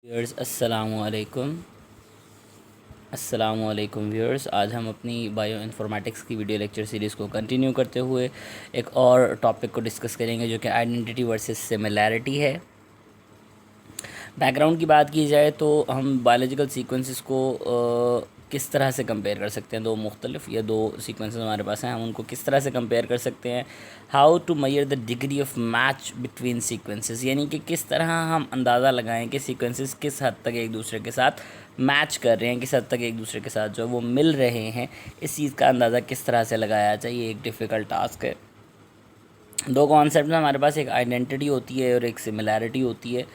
Viewers अस्सलामुअलैकुम viewers. आज हम अपनी बायो इन्फॉर्मेटिक्स की वीडियो लेक्चर सीरीज़ को कंटिन्यू करते हुए एक और टॉपिक को डिस्कस करेंगे जो कि आइडेंटिटी वर्सेस सिमिलैरिटी है। बैकग्राउंड की बात की जाए तो हम बायोलॉजिकल सीक्वेंसेस को किस तरह से कंपेयर कर सकते हैं। दो मुख्तलिफ या दो सीक्वेंसेस हमारे पास हैं, हम उनको किस तरह से कंपेयर कर सकते हैं। How to measure the degree of match between sequences, यानी कि किस तरह हम अंदाज़ा लगाएं कि सीक्वेंसेस किस हद तक एक दूसरे के साथ मैच कर रहे हैं, किस हद तक एक दूसरे के साथ जो वो मिल रहे हैं। इस चीज़ का अंदाज़ा किस तरह से लगाया जाए, ये एक डिफ़िकल्ट टास्क है। दो कॉन्सेप्ट में हमारे पास एक आइडेंटिटी होती है और एक सिमिलैरिटी होती है।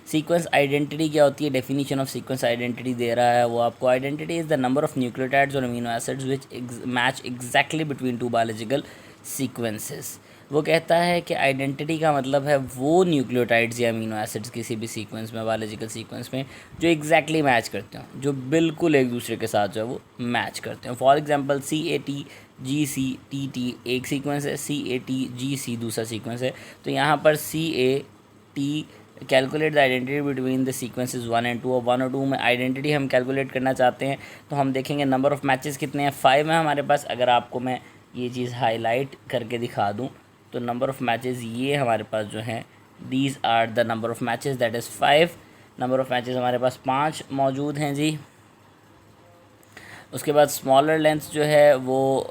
सीक्वेंस आइडेंटिटी क्या होती है? डेफिनेशन ऑफ सीक्वेंस आइडेंटिटी दे रहा है वो आपको। Identity is the number of nucleotides और amino acids which match exactly between two biological sequences. वो कहता है कि आइडेंटिटी का मतलब है वो न्यूक्लियोटाइड्स या अमीनो एसिड्स किसी भी सीक्वेंस में, बायोलॉजिकल सीक्वेंस में, जो एग्जैक्टली मैच करते हो, जो बिल्कुल एक दूसरे के साथ जो है वो मैच करते हैं। फॉर एग्जांपल CAT-GC-TT एक सीक्वेंस है, CAT-GC दूसरा सीक्वेंस है। तो यहाँ पर CAT calculate the identity between the sequences 1 और 2। और 1 और 2 में आइडेंटिटी हम कैलकुलेट करना चाहते हैं तो हम देखेंगे नंबर ऑफ़ मैचेस कितने हैं। 5 है हमारे पास। अगर आपको मैं ये चीज़ हाईलाइट करके दिखा दूँ तो नंबर ऑफ़ मैचेस ये हमारे पास जो हैं, these are the number of matches, that is 5। Number of matches हमारे पास 5 मौजूद हैं जी। उसके बाद स्मॉलर लेंथ जो है वो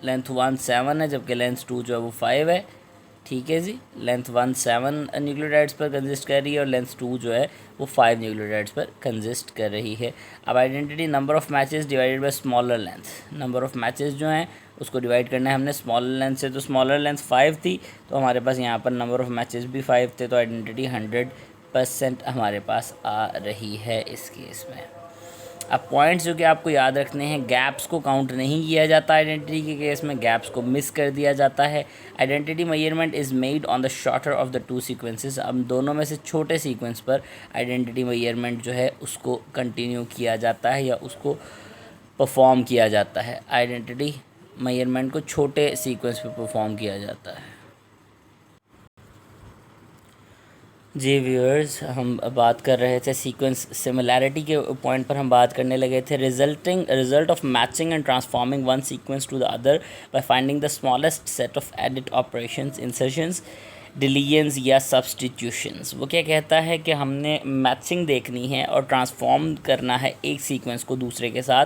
लेंथ 1 7 है, जबकि लेंथ 2 जो है वो 5 है। ठीक है जी, लेंथ 1 7 न्यूक्लियोटाइड्स पर कंजिस्ट कर रही है और लेंथ 2 जो है वो 5 न्यूक्लियोटाइड्स पर कंजिस्ट कर रही है। अब identity number of matches divided by smaller length. Number of matches जो हैं उसको डिवाइड करना है हमने स्मॉलर लेंथ से। तो स्मॉलर लेंथ 5 थी तो हमारे पास यहाँ पर नंबर ऑफ़ मैचेस भी 5 थे, तो आइडेंटिटी 100% हमारे पास आ रही है इस केस में। अब पॉइंट्स जो कि आपको याद रखने हैं, गैप्स को काउंट नहीं किया जाता आइडेंटिटी के केस में, गैप्स को मिस कर दिया जाता है। Identity measurement is made on the shorter of the two sequences. अब दोनों में से छोटे सीक्वेंस पर आइडेंटिटी मेजरमेंट जो है उसको कंटिन्यू किया जाता है या उसको परफॉर्म किया जाता है। आइडेंटिटी मेजरमेंट को छोटे सीक्वेंस पर परफॉर्म किया जाता है। जी व्यूअर्स, हम बात कर रहे थे सीक्वेंस सिमिलैरिटी के पॉइंट पर हम बात करने लगे थे। Result of matching and transforming one sequence to the other by finding the smallest set of edit operations, insertions, deletions या सब्सटीट्यूशंस। वो क्या कहता है कि हमने मैचिंग देखनी है और ट्रांसफॉर्म करना है एक सीक्वेंस को दूसरे के साथ।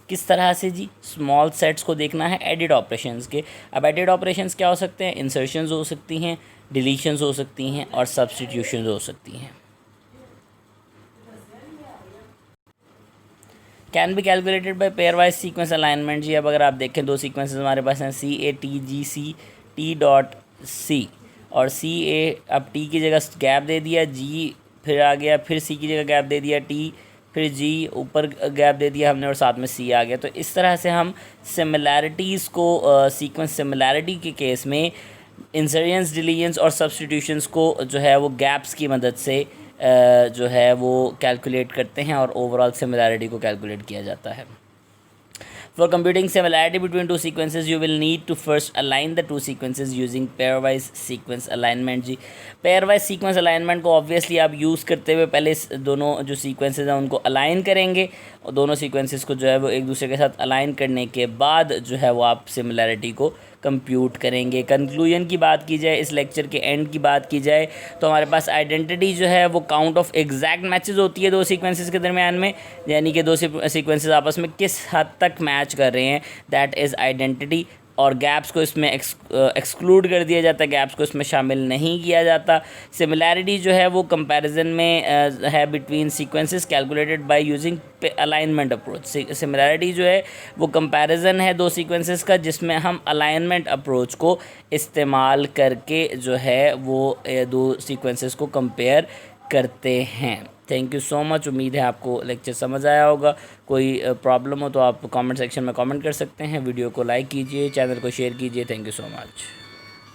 किस तरह से जी? स्मॉल सेट्स को देखना है एडिट ऑपरेशंस के। अब एडिट ऑपरेशंस क्या हो सकते हैं? इंसर्शंस हो सकती हैं, डिलीशंस हो सकती हैं और सब्सटीट्यूशंस हो सकती हैं। Can be calculated by pairwise sequence alignment जी। अब अगर आप देखें दो सीक्वेंसेस हमारे पास हैं, CAT-GC-T.C और CA, अब T की जगह गैप दे दिया, G फिर आ गया, फिर C की जगह गैप दे दिया, T फिर G ऊपर गैप दे दिया हमने और साथ में C आ गया। तो इस तरह से हम सिमिलैरिटीज़ को सीक्वेंस सिमिलैरिटी के केस में इंसर्शंस, डिलीशंस और सब्सटीट्यूशंस को जो है वो गैप्स की मदद से जो है वो कैलकुलेट करते हैं और ओवरऑल सिमिलैरिटी को कैलकुलेट किया जाता है। For computing similarity between two sequences, you will need to first align the two sequences using pairwise sequence alignment ji. pairwise sequence alignment को obviously आप यूज़ करते हुए पहले दोनों जो sequences हैं उनको align करेंगे और दोनों sequences को जो है वो एक दूसरे के साथ align करने के बाद जो है वो आप similarity को कंप्यूट करेंगे। कंक्लूजन की बात की जाए, इस लेक्चर के एंड की बात की जाए तो हमारे पास आइडेंटिटी जो है वो काउंट ऑफ एग्जैक्ट मैचेस होती है दो सीक्वेंसेस के दरमियान में, यानी कि दो सीक्वेंसेस आपस में किस हद तक मैच कर रहे हैं, दैट इज़ आइडेंटिटी। और गैप्स को इसमें एक्सक्लूड कर दिया जाता है, गैप्स को इसमें शामिल नहीं किया जाता। सिमिलैरिटी जो है वो कंपैरिजन में है between sequences calculated by using alignment approach. Similarity जो है वो कंपैरिजन है दो सीक्वेंसेस का जिसमें हम अलाइनमेंट अप्रोच को इस्तेमाल करके जो है वो दो सीक्वेंसेस को कंपेयर करते हैं। Thank you so much. उम्मीद है आपको लेक्चर समझ आया होगा। कोई प्रॉब्लम हो तो आप कमेंट सेक्शन में कमेंट कर सकते हैं। वीडियो को लाइक कीजिए, चैनल को शेयर कीजिए। Thank you so much.